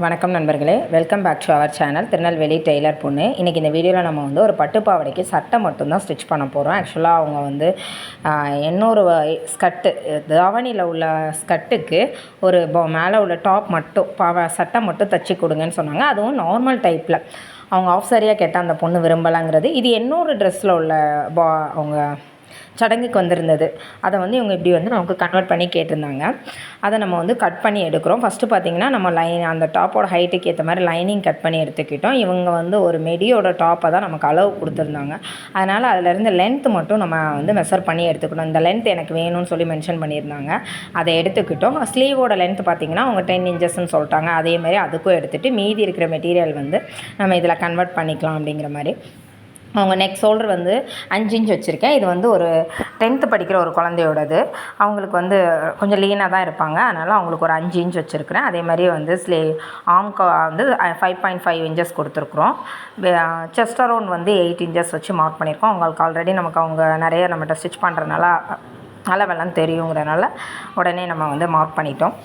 வணக்கம் நண்பர்களே, welcome back to our channel Tirunelveli tailor பொண்ணு. இன்றைக்கி இந்த வீடியோவில் நம்ம வந்து ஒரு பட்டுப்பாவடைக்கு சட்டை மட்டும்தான் ஸ்டிச் பண்ண போகிறோம். ஆக்சுவலாக அவங்க வந்து இன்னொரு ஸ்கர்ட்டு, தாவணியில் உள்ள ஸ்கர்ட்டுக்கு ஒரு மேலே உள்ள டாப் மட்டும் சட்டை மட்டும் தைச்சி கொடுங்கன்னு சொன்னாங்க. அதுவும் நார்மல் டைப்பில் அவங்க ஆஃப் சாரியாக கேட்டால் அந்த பொண்ணு விரும்பலாங்கிறது. இது இன்னொரு ட்ரெஸ்ஸில் உள்ள அவங்க சடங்குக்கு வந்திருந்தது. அதை வந்து இவங்க இப்படி வந்து நமக்கு கன்வெர்ட் பண்ணி கேட்டிருந்தாங்க. அதை நம்ம வந்து கட் பண்ணி எடுக்கிறோம். ஃபஸ்ட்டு பார்த்திங்கன்னா நம்ம அந்த டாப்போட ஹைட்டுக்கு ஏற்ற மாதிரி லைனிங் கட் பண்ணி எடுத்துக்கிட்டோம். இவங்க வந்து ஒரு மெடியோட டாப்பை தான் நமக்கு அளவு கொடுத்துருந்தாங்க. அதனால் அதிலேருந்து லென்த்து மட்டும் நம்ம வந்து மெஷர் பண்ணி எடுத்துக்கணும். இந்த லென்த் எனக்கு வேணும்னு சொல்லி மென்ஷன் பண்ணியிருந்தாங்க. அதை எடுத்துக்கிட்டோம். ஸ்லீவோட லென்த் பார்த்திங்கன்னா அவங்க 10 இன்ச்சஸ்ன்னு சொல்லிட்டாங்க. அதேமாதிரி அதுக்கும் எடுத்துகிட்டு மீதி இருக்கிற மெட்டீரியல் வந்து நம்ம இதில் கன்வெர்ட் பண்ணிக்கலாம் அப்படிங்கிற மாதிரி. அவங்க நெக் ஷோல்டர் வந்து 5 இன்ச் வச்சுருக்கேன். இது வந்து ஒரு 10th படிக்கிற ஒரு குழந்தையோடது. அவங்களுக்கு வந்து கொஞ்சம் லீனாக தான் இருப்பாங்க. அதனால் அவங்களுக்கு ஒரு 5 இன்ச் வச்சுருக்கிறேன். அதே மாதிரி வந்து ஆம்கா வந்து 5.5 இன்ச்சஸ் கொடுத்துருக்குறோம். செஸ்ட் அரவுண்ட் வந்து 8 இன்ச்சஸ் வச்சு மார்க் பண்ணியிருக்கோம். அவங்களுக்கு ஆல்ரெடி நமக்கு அவங்க நிறைய நம்மகிட்ட ஸ்டிச் பண்ணுறதுனால அளவெல்லாம் தெரியுங்கிறதுனால உடனே நம்ம வந்து மார்க் பண்ணிட்டோம்.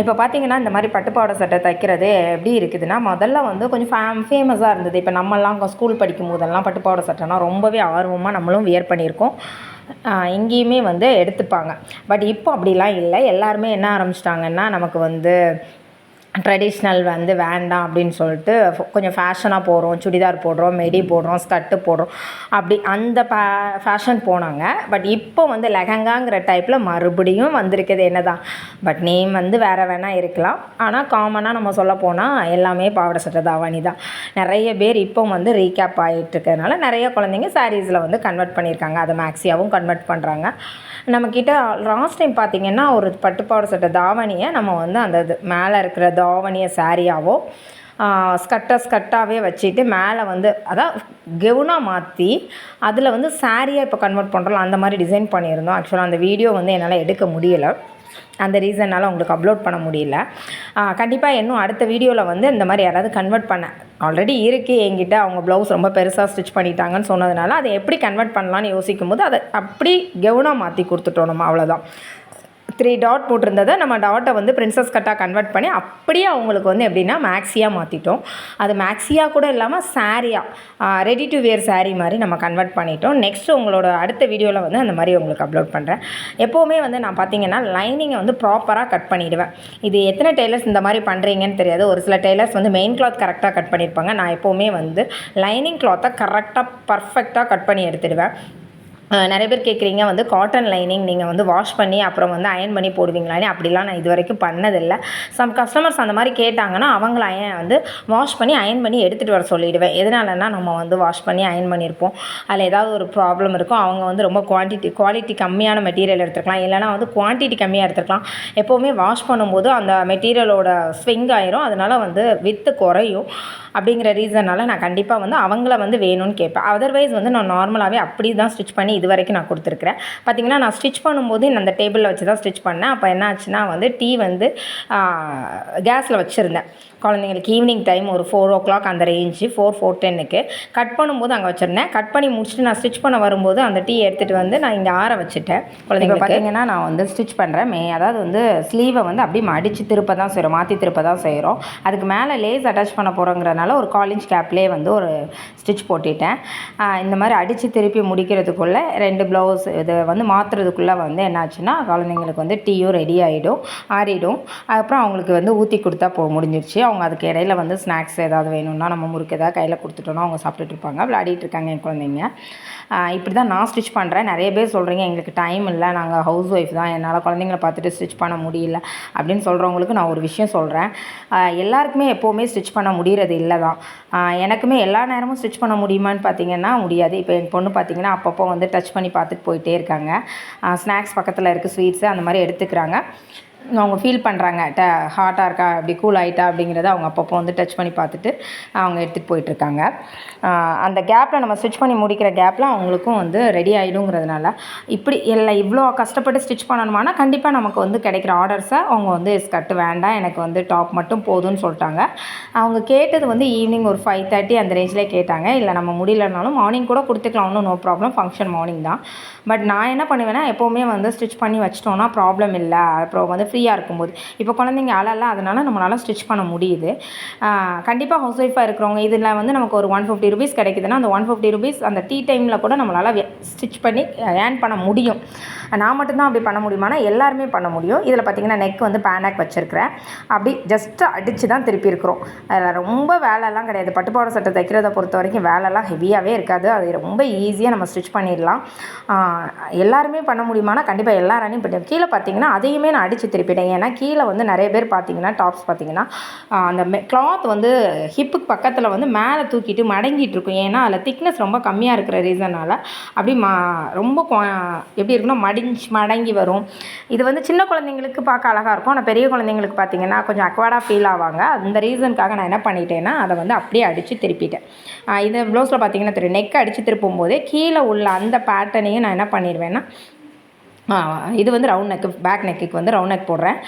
இப்போ பார்த்திங்கன்னா இந்த மாதிரி பட்டுப்பாவாடை சட்டை தைக்கிறது எப்படி இருக்குதுன்னா, முதல்ல வந்து கொஞ்சம் ஃபேமஸாக இருந்தது. இப்போ நம்மலாம் ஸ்கூல் படிக்கும் போதெல்லாம் பட்டுப்பாவாடை சட்டைனா ரொம்பவே ஆர்வமாக நம்மளும் வியர் பண்ணியிருக்கோம். இங்கேயுமே வந்து எடுத்துப்பாங்க. பட் இப்போ அப்படிலாம் இல்லை. எல்லாருமே என்ன ஆரம்பிச்சிட்டாங்கன்னா, நமக்கு வந்து ட்ரெடிஷ்னல் வந்து வேண்டாம் அப்படின்னு சொல்லிட்டு கொஞ்சம் ஃபேஷனாக போடுறோம், சுடிதார் போடுறோம், மெடி போடுறோம், ஸ்கர்ட்டு போடுறோம், அப்படி அந்த ஃபேஷன் போனாங்க. பட் இப்போ வந்து லெஹங்காங்கிற டைப்பில் மறுபடியும் வந்திருக்குது என்ன தான். பட் நேம் வந்து வேறு வேணால் இருக்கலாம். ஆனால் காமனாக நம்ம சொல்ல போனால் எல்லாமே பாவாடை சட்டை தாவணி தான். நிறைய பேர் இப்போ வந்து ரீகேப் ஆகிட்டு இருக்கிறதுனால நிறைய குழந்தைங்க சாரீஸில் வந்து கன்வெர்ட் பண்ணியிருக்காங்க. அதை மேக்ஸியாகவும் கன்வெர்ட் பண்ணுறாங்க. நம்மக்கிட்ட லாஸ்ட் டைம் பார்த்திங்கன்னா ஒரு பட்டுப்பாவாடை சட்டை தாவணியை நம்ம வந்து அந்த மேலே இருக்கிற தாவணியை சாரியாவோ ஸ்கட்டாகவே வச்சுட்டு மேலே வந்து அதான் கெவுனாக மாற்றி அதில் வந்து சாரியாக இப்போ கன்வெர்ட் பண்ணுறோம். அந்த மாதிரி டிசைன் பண்ணியிருந்தோம். ஆக்சுவலாக அந்த வீடியோ வந்து என்னால் எடுக்க முடியலை. அந்த ரீசன்னால் உங்களுக்கு அப்லோட் பண்ண முடியல. கண்டிப்பாக இன்னும் அடுத்த வீடியோவில் வந்து இந்த மாதிரி யாராவது கன்வெர்ட் பண்ண ஆல்ரெடி இருக்குது என்கிட்ட, அவங்க ப்ளவுஸ் ரொம்ப பெருசாக ஸ்டிச் பண்ணிட்டாங்கன்னு சொன்னதுனால அதை எப்படி கன்வெர்ட் பண்ணலான்னு யோசிக்கும் போது அதை அப்படி கெவுனாக மாற்றி கொடுத்துட்டோம் நம்ம. அவ்வளோதான். 3 டாட் போட்டிருந்ததை நம்ம டாட்டை வந்து பிரின்சஸ் கட்டாக கன்வெர்ட் பண்ணி அப்படியே அவங்களுக்கு வந்து எப்படின்னா மேக்ஸியாக மாற்றிட்டோம். அது மேக்ஸியாக கூட இல்லாமல் சாரியாக ரெடி டு வியர் சாரீ மாதிரி நம்ம கன்வெர்ட் பண்ணிட்டோம். நெக்ஸ்ட்டு உங்களோட அடுத்த வீடியோவில் வந்து அந்த மாதிரி உங்களுக்கு அப்லோட் பண்ணுறேன். எப்போவுமே வந்து நான் பார்த்திங்கன்னா லைனிங்கை வந்து ப்ராப்பராக கட் பண்ணிவிடுவேன். இது எத்தனை டெய்லர்ஸ் இந்த மாதிரி பண்ணுறீங்கன்னு தெரியாது. ஒரு சில டெய்லர்ஸ் வந்து மெயின் கிளாத் கரெக்டாக கட் பண்ணியிருப்பாங்க. நான் எப்போவுமே வந்து லைனிங் கிளாத்தை கரெக்டாக பர்ஃபெக்டாக கட் பண்ணி எடுத்துடுவேன். நிறைய பேர் கேட்குறீங்க வந்து காட்டன் லைனிங் நீங்கள் வந்து வாஷ் பண்ணி அப்புறம் வந்து அயன் பண்ணி போடுவீங்களானே. அப்படிலாம் நான் இது வரைக்கும் பண்ணதில்லை. சம் கஸ்டமர்ஸ் அந்த மாதிரி கேட்டாங்கன்னா அவங்கள வந்து வாஷ் பண்ணி அயன் பண்ணி எடுத்துகிட்டு வர சொல்லிவிடுவேன். எதனாலன்னா நம்ம வந்து வாஷ் பண்ணி அயன் பண்ணியிருப்போம், அதில் ஏதாவது ஒரு ப்ராப்ளம் இருக்கும். அவங்க வந்து ரொம்ப குவாலிட்டி கம்மியான மெட்டீரியல் எடுத்துருக்கலாம், இல்லைனா வந்து குவான்டிட்டி கம்மியாக எடுத்துருக்கலாம். எப்போவுமே வாஷ் பண்ணும்போது அந்த மெட்டீரியலோட ஸ்விங் ஆயிரும். அதனால் வந்து வித்து குறையும். அப்படிங்கிற ரீசனால் நான் கண்டிப்பாக வந்து அவங்கள வந்து வேணும்னு கேட்பேன். அதர்வைஸ் வந்து நான் நார்மலாகவே அப்படி தான் ஸ்டிச் பண்ணி இது வரைக்கும் நான் கொடுத்துருக்குறேன். பார்த்திங்கன்னா நான் ஸ்டிச் பண்ணும்போது அந்த டேபிளில் வச்சு தான் ஸ்டிச் பண்ணேன். அப்போ என்ன ஆச்சுன்னா வந்து டீ வந்து கேஸில் வச்சுருந்தேன். குழந்தைங்களுக்கு ஈவினிங் டைம் ஒரு 4 o'clock அந்த ரேஞ்சு 4:10க்கு கட் பண்ணும்போது அங்கே வச்சுருந்தேன். கட் பண்ணி முடிச்சுட்டு நான் ஸ்டிச் பண்ண வரும்போது அந்த டீ எடுத்துகிட்டு வந்து நான் இங்கே ஆற வச்சுட்டேன். குழந்தைங்க பார்த்திங்கன்னா நான் வந்து ஸ்டிச் பண்ணுறேன். அதாவது வந்து ஸ்லீவை வந்து அப்படியே மடித்து திருப்ப தான் செய்கிறோம், மாற்றி திருப்ப தான் செய்கிறோம். அதுக்கு மேலே லேஸ் அட்டாச் பண்ண போகிறோங்கிறனால ஒரு 1/4 inch கேப்லேயே வந்து ஒரு ஸ்டிச் போட்டுட்டேன். இந்த மாதிரி அடித்து திருப்பி முடிக்கிறதுக்குள்ளே 2 ப்ளவுஸ் இதை வந்து மாற்றுறதுக்குள்ளே வந்து என்னாச்சுன்னா குழந்தைங்களுக்கு வந்து டீயும் ரெடி ஆகிடும், ஆறிடும். அப்புறம் அவங்களுக்கு வந்து ஊற்றி கொடுத்தா முடிஞ்சிருச்சு. அவங்க அதுக்கு இடையில வந்து ஸ்நாக்ஸ் ஏதாவது வேணும்னா நம்ம முறுக்கு ஏதாவது கையில் கொடுத்துட்டோன்னா அவங்க சாப்பிட்டுட்டு இருப்பாங்க. விளையாடிட்டு இருக்காங்க என் குழந்தைங்க. இப்படி தான் நான் ஸ்டிச் பண்ணுறேன். நிறைய பேர் சொல்கிறீங்க எங்களுக்கு டைம் இல்லை, நாங்கள் ஹவுஸ் ஒய்ஃப் தான், என்னால் குழந்தைங்கள பார்த்துட்டு ஸ்டிச் பண்ண முடியல அப்படின்னு சொல்கிறவங்களுக்கு நான் ஒரு விஷயம் சொல்கிறேன். எல்லாருக்குமே எப்போவுமே ஸ்டிச் பண்ண முடிகிறது இல்லை தான். எனக்குமே எல்லா நேரமும் ஸ்டிச் பண்ண முடியுமான்னு பார்த்திங்கன்னா முடியாது. இப்போ என் பொண்ணு பார்த்திங்கன்னா அப்பப்போ வந்து டச் பண்ணி பார்த்துட்டு போயிட்டே இருக்காங்க. ஸ்நாக்ஸ் பக்கத்தில் இருக்குது, ஸ்வீட்ஸு அந்த மாதிரி எடுத்துக்கிறாங்க. அவங்க ஃபீல் பண்ணுறாங்க ஹாட்டாக இருக்கா, அப்படி கூல் ஆகிட்டா அப்படிங்கிறத அவங்க அப்பப்போ வந்து டச் பண்ணி பார்த்துட்டு அவங்க எடுத்துகிட்டு போயிட்டுருக்காங்க. அந்த கேப்பில் நம்ம ஸ்டிச் பண்ணி முடிக்கிற கேப்பில் அவங்களுக்கும் வந்து ரெடி ஆகிடுங்கிறதுனால இப்படி இவ்வளோ கஷ்டப்பட்டு ஸ்டிச் பண்ணணுமானா கண்டிப்பாக நமக்கு வந்து கிடைக்கிற ஆர்டர்ஸை அவங்க வந்து ஸ்கர்ட்டு வேண்டாம், எனக்கு வந்து டாப் மட்டும் போதும்னு சொல்லிட்டாங்க. அவங்க கேட்டது வந்து ஈவினிங் ஒரு 5:30 அந்த ரேஞ்சிலே கேட்டாங்க. இல்லை நம்ம முடியலனாலும் மார்னிங் கூட கொடுத்துக்கலாம், ஒன்றும் நோ ப்ராப்ளம், ஃபங்க்ஷன் மார்னிங் தான். பட் நான் என்ன பண்ணுவேன்னா எப்போவுமே வந்து ஸ்டிச் பண்ணி வச்சிட்டோன்னா ப்ராப்ளம் இல்லை. அப்புறம் வந்து ஃப்ரீயாக இருக்கும்போது. இப்போ குழந்தைங்க அழல, அதனால் நம்மளால் ஸ்டிச் பண்ண முடியுது. கண்டிப்பாக ஹவுஸ் ஒய்ஃபாக இருக்கிறவங்க இதில் வந்து நமக்கு ஒரு ₹150 கிடைக்குதுன்னா அந்த ₹150 அந்த டீ டைமில் கூட நம்மளால் ஸ்டிச் பண்ணி ஏர்ன் பண்ண முடியும். நான் மட்டும்தான் அப்படி பண்ண முடியுமானா எல்லாருமே பண்ண முடியும். இதில் பார்த்திங்கன்னா நெக் வந்து பேனேக் வச்சுருக்கிறேன். அப்படி ஜஸ்ட்டு அடித்து தான் திருப்பி இருக்கிறோம். அதில் ரொம்ப வேலைலாம் கிடையாது. பட்டுப்பாவாடை சட்டை தைக்கிறத பொறுத்த வரைக்கும் வேலைலாம் ஹெவியாகவே இருக்காது. அது ரொம்ப ஈஸியாக நம்ம ஸ்டிச் பண்ணிடலாம். எல்லாருமே பண்ண முடியுமானா கண்டிப்பாக எல்லாராலையும் பண்ண. கீழே பார்த்திங்கன்னா அதையுமே நான் அடித்து திருப்பிட்டேன். ஏன்னா கீழே வந்து நிறைய பேர் பார்த்திங்கன்னா டாப்ஸ் பார்த்திங்கன்னா அந்த கிளாத் வந்து ஹிப்புக்கு பக்கத்தில் வந்து மேலே தூக்கிட்டு மடங்கிட்டு இருக்கும். ஏன்னா அதில் திக்னஸ் ரொம்ப கம்மியாக இருக்கிற ரீசனால் அப்படி ரொம்ப எப்படி இருக்குன்னா மடங்கி வரும். இது வந்து சின்ன குழந்தைங்களுக்கு பார்க்க அழகாக இருக்கும். ஆனால் பெரிய குழந்தைங்களுக்கு பார்த்திங்கன்னா கொஞ்சம் அக்வர்டாக ஃபீல் ஆவாங்க. அந்த ரீசனுக்காக நான் என்ன பண்ணிட்டேன்னா அதை வந்து அப்படியே அடித்து திருப்பிட்டேன். இந்த ப்ளவுஸில் பார்த்திங்கன்னா தெரியும், நெக் அடித்து திருப்பும் போதே கீழே உள்ள அந்த பேட்டர்னையும் நான் என்ன பண்ணிடுவேன்னா இது வந்து ரவுண்ட் நெக்கு, பேக் நெக்குக்கு வந்து ரவுண்ட் நெக் போடுறேன்.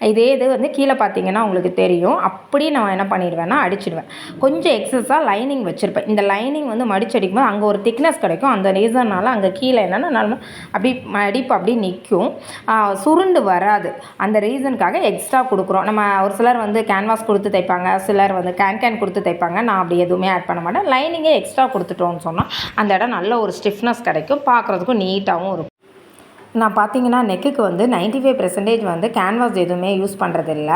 இதே இது வந்து கீழே பார்த்தீங்கன்னா உங்களுக்கு தெரியும். அப்படி நான் என்ன பண்ணிடுவேன்னா அடிச்சிடுவேன். கொஞ்சம் எக்ஸஸாக லைனிங் வச்சுருப்பேன். இந்த லைனிங் வந்து மடிச்சடிக்கும்போது அங்கே ஒரு திக்னஸ் கிடைக்கும். அந்த ரீசனால் அங்கே கீழே என்னென்னா நம்ம அப்படி மடிப்பு அப்படி நிற்கும், சுருண்டு வராது. அந்த ரீசனுக்காக எக்ஸ்ட்ரா கொடுக்குறோம். நம்ம ஒரு சிலர் வந்து கேன்வாஸ் கொடுத்து தைப்பாங்க, சிலர் வந்து கேன் கொடுத்து தைப்பாங்க. நான் அப்படி எதுவுமே ஆட் பண்ண மாட்டேன். லைனிங்கே எக்ஸ்ட்ரா கொடுத்துட்டோன்னு சொன்னால் அந்த இடம் நல்ல ஒரு ஸ்டிஃப்னஸ் கிடைக்கும், பார்க்குறதுக்கும் நீட்டாகவும் இருக்கும். நான் பார்த்தீங்கன்னா நெக்குக்கு வந்து 95% வந்து கேன்வாஸ் எதுவுமே யூஸ் பண்ணுறதில்ல.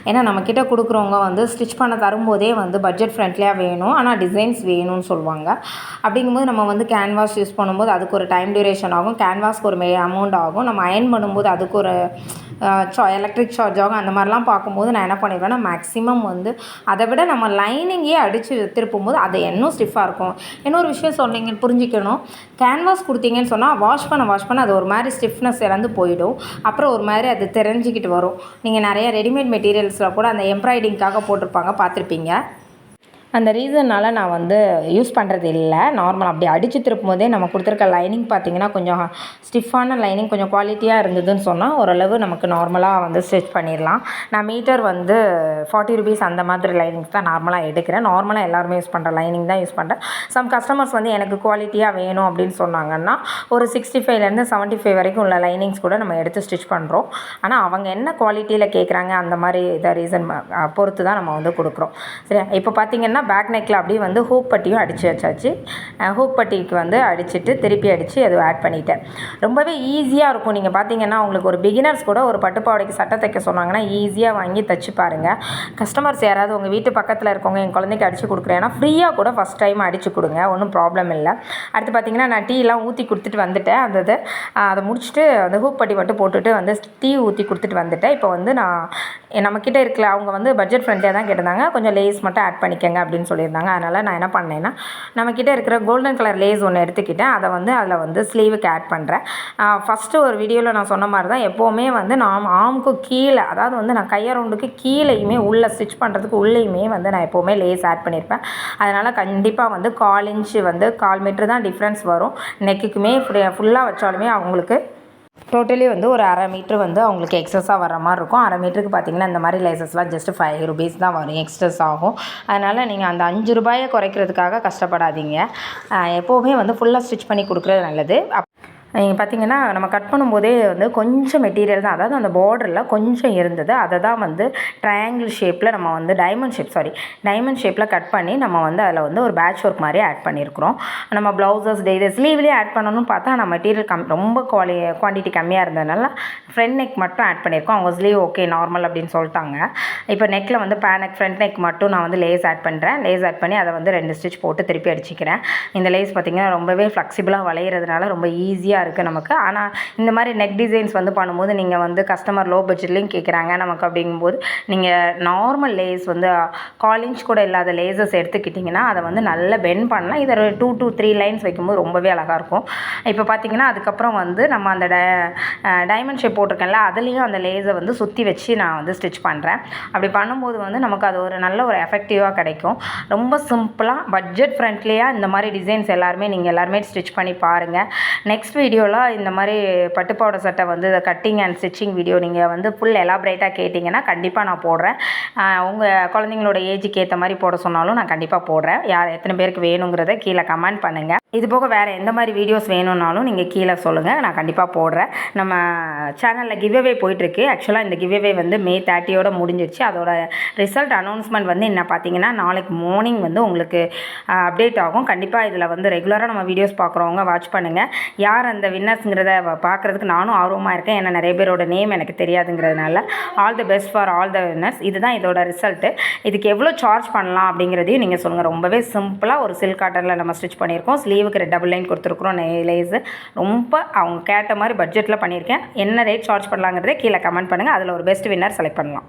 ஏன்னா நம்மக்கிட்ட கொடுக்குறவங்க வந்து ஸ்டிச் பண்ண தரும்போதே வந்து பட்ஜெட் ஃப்ரெண்ட்லியாக வேணும், ஆனால் டிசைன்ஸ் வேணும்னு சொல்லுவாங்க. அப்படிங்கும்போது நம்ம வந்து கேன்வாஸ் யூஸ் பண்ணும்போது அதுக்கு ஒரு டைம் டியூரேஷன் ஆகும், கேன்வாஸ்க்கு ஒரு அமௌண்ட் ஆகும். நம்ம அயர்ன் பண்ணும்போது அதுக்கு ஒரு எலக்ட்ரிக் சார்ஜ் ஆகும். அந்த மாதிரிலாம் பார்க்கும்போது நான் என்ன பண்ணிடுவேன்னா மேக்ஸிமம் வந்து அதை விட நம்ம லைனிங்கே அடித்து திருப்பும்போது அது இன்னும் ஸ்டிஃபாக இருக்கும். இன்னொரு விஷயம் சொன்னீங்க புரிஞ்சிக்கணும், கேன்வாஸ் கொடுத்தீங்கன்னு சொன்னால் வாஷ் பண்ண அது ஒரு மாதிரி ஸ்டிஃப்னஸ் இறந்து போயிடும். அப்புறம் ஒரு மாதிரி அது தெரிஞ்சிக்கிட்டு வரும். நீங்கள் நிறைய ரெடிமேட் மெட்டீரியல்ஸில் கூட அந்த எம்ப்ராய்டிங்காக போட்டிருப்பாங்க, பார்த்துருப்பீங்க. அந்த ரீசன்னால் நான் வந்து யூஸ் பண்ணுறது இல்லை. நார்மலாக அப்படி அடித்து திருப்பும் போதே நம்ம கொடுத்துருக்க லைனிங் பார்த்திங்கன்னா கொஞ்சம் ஸ்டிஃபான லைனிங், கொஞ்சம் குவாலிட்டியாக இருந்ததுன்னு சொன்னால் ஓரளவு நமக்கு நார்மலாக வந்து ஸ்டிச் பண்ணிடலாம். நான் மீட்டர் வந்து ₹40 அந்த மாதிரி லைனிங்ஸ் தான் நார்மலாக எடுக்கிறேன். நார்மலாக எல்லாருமே யூஸ் பண்ணுற லைனிங் தான் யூஸ் பண்ணுறேன். சம் கஸ்டமர்ஸ் வந்து எனக்கு குவாலிட்டியாக வேணும் அப்படின்னு சொன்னாங்கன்னா ஒரு 65லேருந்து 75 வரைக்கும் உள்ள லைனிங்ஸ் கூட நம்ம எடுத்து ஸ்டிச் பண்ணுறோம். ஆனால் அவங்க என்ன குவாலிட்டியில் கேட்குறாங்க அந்த மாதிரி இதை ரீசன் பொறுத்து தான் நம்ம வந்து கொடுக்குறோம். சரியா? இப்போ பார்த்திங்கன்னா பேக் நெக்கில் அப்படியே வந்து ஹூக் பட்டியும் அடித்து வச்சாச்சு. ஹூக் பட்டிக்கு வந்து அடிச்சுட்டு திருப்பி அடித்து அது ஆட் பண்ணிட்டேன். ரொம்பவே ஈஸியாக இருக்கும். நீங்கள் பார்த்தீங்கன்னா உங்களுக்கு ஒரு பிகினர்ஸ் கூட ஒரு பட்டுப்பாவாடைக்கு சட்டை தைக்க சொன்னாங்கன்னா ஈஸியாக வாங்கி தைச்சு பாருங்கள். கஸ்டமர்ஸ் யாராவது உங்கள் வீட்டு பக்கத்தில் இருக்கவங்க என் குழந்தைக்கு அடித்து கொடுக்குறேன்னா ஃப்ரீயாக கூட ஃபஸ்ட் டைம் அடித்து கொடுங்க, ஒன்றும் ப்ராப்ளம் இல்லை. அடுத்து பார்த்திங்கன்னா நான் டீலாம் ஊற்றி கொடுத்துட்டு வந்துட்டேன். அதை முடிச்சுட்டு அந்த ஹூக் பட்டி மட்டும் போட்டுட்டு வந்து டீ ஊற்றி கொடுத்துட்டு வந்துட்டேன். இப்போ வந்து நம்மக்கிட்ட இருக்கல அவங்க வந்து பட்ஜெட் ஃப்ரெண்ட்லியாக தான் கேட்டிருந்தாங்க, கொஞ்சம் லேஸ் மட்டும் ஆட் பண்ணிக்கங்க அப்படின்னு சொல்லியிருந்தாங்க. அதனால் நான் என்ன பண்ணேன்னா நம்மக்கிட்ட இருக்கிற கோல்டன் கலர் லேஸ் ஒன்று எடுத்துக்கிட்டேன். அதை வந்து அதில் வந்து ஸ்லீவுக்கு ஆட் பண்ணுறேன். ஃபஸ்ட்டு ஒரு வீடியோவில் நான் சொன்ன மாதிரி தான் எப்போவுமே வந்து நான் ஆர்முக்கு கீழே, அதாவது வந்து நான் கை ரவுண்டுக்கு கீழேயுமே உள்ளே ஸ்டிச் பண்ணுறதுக்கு உள்ளேயுமே வந்து நான் எப்போவுமே லேஸ் ஆட் பண்ணியிருப்பேன். அதனால் கண்டிப்பாக வந்து 1/4 இன்ச்சு வந்து 1/4 மீட்ரு தான் டிஃப்ரென்ஸ் வரும். நெக்குக்குமே ஃபுல்லாக வச்சாலுமே அவங்களுக்கு டோட்டலி வந்து ஒரு அரை மீட்ரு வந்து அவங்களுக்கு எக்ஸஸாக வர மாதிரி இருக்கும். அரை மீட்டருக்கு பார்த்திங்கன்னா இந்த மாதிரி லேசஸ்லாம் ஜஸ்ட்டு ₹5 தான் வரும், எக்ஸ்ட்ரஸ் ஆகும். அதனால் நீங்கள் அந்த ₹5 குறைக்கிறதுக்காக கஷ்டப்படாதீங்க. எப்போவுமே வந்து ஃபுல்லாக ஸ்டிச் பண்ணி கொடுக்குறது நல்லது. நீங்கள் பார்த்திங்கன்னா நம்ம கட் பண்ணும்போதே வந்து கொஞ்சம் மெட்டீரியல் தான், அதாவது அந்த பார்டரில் கொஞ்சம் இருந்தது. அதை தான் வந்து ட்ரையாங்கிள் ஷேப்பில் நம்ம வந்து டைமண்ட் ஷேப்பில் கட் பண்ணி நம்ம வந்து அதில் வந்து ஒரு பேட்ச் ஒர்க் மாதிரி ஆட் பண்ணியிருக்கிறோம். நம்ம ப்ளவுசஸ் இது ஸ்லீவ்லேயே ஆட் பண்ணணும்னு பார்த்தா நம்ம மெட்டீரியல் ரொம்ப குவான்டிட்டி கம்மியாக இருந்ததுனால ஃப்ரண்ட் நெக் மட்டும் ஆட் பண்ணியிருக்கோம். அவங்க ஸ்லீவ் ஓகே நார்மல் அப்படின்னு சொல்லிட்டாங்க. இப்போ நெக்கில் வந்து ஃப்ரண்ட் நெக் மட்டும் நான் வந்து லேஸ் ஆட் பண்ணுறேன். லேஸ் ஆட் பண்ணி அதை வந்து 2 ஸ்டிச் போட்டு திருப்பி அடிச்சிக்கிறேன். இந்த லேஸ் பார்த்திங்கன்னா ரொம்பவே ஃப்ளெக்சிபிளாக வளையிறதுனால ரொம்ப ஈஸியாக இருக்குது நமக்கு. ஆனால் இந்த மாதிரி நெக் டிசைன்ஸ் வந்து பண்ணும்போது நீங்கள் வந்து கஸ்டமர் லோ பட்ஜெட்லேயும் கேட்குறாங்க நமக்கு, அப்படிங்கும்போது நீங்கள் நார்மல் லேஸ் வந்து 1/4 இன்ச் கூட இல்லாத லேசஸ் எடுத்துக்கிட்டிங்கன்னா அதை வந்து நல்லா பெண்ட் பண்ணலாம். இதை 2 to 3 லைன்ஸ் வைக்கும்போது ரொம்பவே அழகாக இருக்கும். இப்போ பார்த்திங்கன்னா அதுக்கப்புறம் வந்து நம்ம அந்த டைமண்ட் ஷேப் போட்டிருக்கேன்ல அதுலேயும் அந்த லேஸை வந்து சுற்றி வச்சு நான் வந்து ஸ்டிச் பண்ணுறேன். அப்படி பண்ணும்போது வந்து நமக்கு அது ஒரு நல்ல ஒரு எஃபெக்டிவாக கிடைக்கும். ரொம்ப சிம்பிளாக பட்ஜெட் ஃப்ரெண்ட்லியாக இந்த மாதிரி டிசைன்ஸ் நீங்கள் எல்லாருமே ஸ்டிச் பண்ணி பாருங்கள். நெக்ஸ்ட் வீடியோவில் இந்த மாதிரி பட்டுப்பாவாடை சட்டை வந்து கட்டிங் அண்ட் ஸ்டிச்சிங் வீடியோ நீங்கள் வந்து ஃபுல் எலாபரேட்டாக கேட்டிங்கன்னா கண்டிப்பாக நான் போடுறேன். உங்கள் குழந்தைங்களோட ஏஜுக்கு ஏற்ற மாதிரி போட சொன்னாலும் நான் கண்டிப்பாக போடுறேன். எத்தனை பேருக்கு வேணுங்கிறத கீழே கமெண்ட் பண்ணுங்கள். இது போக வேறு எந்த மாதிரி வீடியோஸ் வேணும்னாலும் நீங்கள் கீழே சொல்லுங்கள், நான் கண்டிப்பாக போடுறேன். நம்ம சேனலில் கிவ்அவே போயிட்டுருக்கு. ஆக்சுவலாக இந்த கிவ்அவே வந்து மே 30யோட முடிஞ்சிருச்சு. அதோட ரிசல்ட் அனௌன்ஸ்மெண்ட் வந்து என்ன பார்த்தீங்கன்னா நாளைக்கு மார்னிங் வந்து உங்களுக்கு அப்டேட் ஆகும். கண்டிப்பாக இதில் வந்து ரெகுலராக நம்ம வீடியோஸ் பார்க்குறவங்க வாட்ச் பண்ணுங்கள். யார் அந்த வின்னர்ஸுங்கிறத பார்க்குறதுக்கு நானும் ஆர்வமாக இருக்கேன். ஏன்னா நிறைய பேரோட நேம் எனக்கு தெரியாதுங்கிறதுனால. All the best for all the winners. இதுதான் இதோட ரிசல்ட்டு. இதுக்கு எவ்வளோ சார்ஜ் பண்ணலாம் அப்படிங்கிறதையும் நீங்கள் சொல்லுங்கள். ரொம்பவே சிம்பிளாக ஒரு சில்க் காட்டனில் நம்ம ஸ்டிச் பண்ணியிருக்கோம். ஸ்லீவுக்கு டபுள் லைன் கொடுத்துருக்குறோம். லேஸு ரொம்ப அவங்க கேட்ட மாதிரி பட்ஜெட்டில் பண்ணியிருக்கேன். என்ன ரேட் சார்ஜ் பண்ணலாங்கிறதே கீழே கமெண்ட் பண்ணுங்கள். அதில் ஒரு பெஸ்ட் வின்னர் செலக்ட் பண்ணலாம்.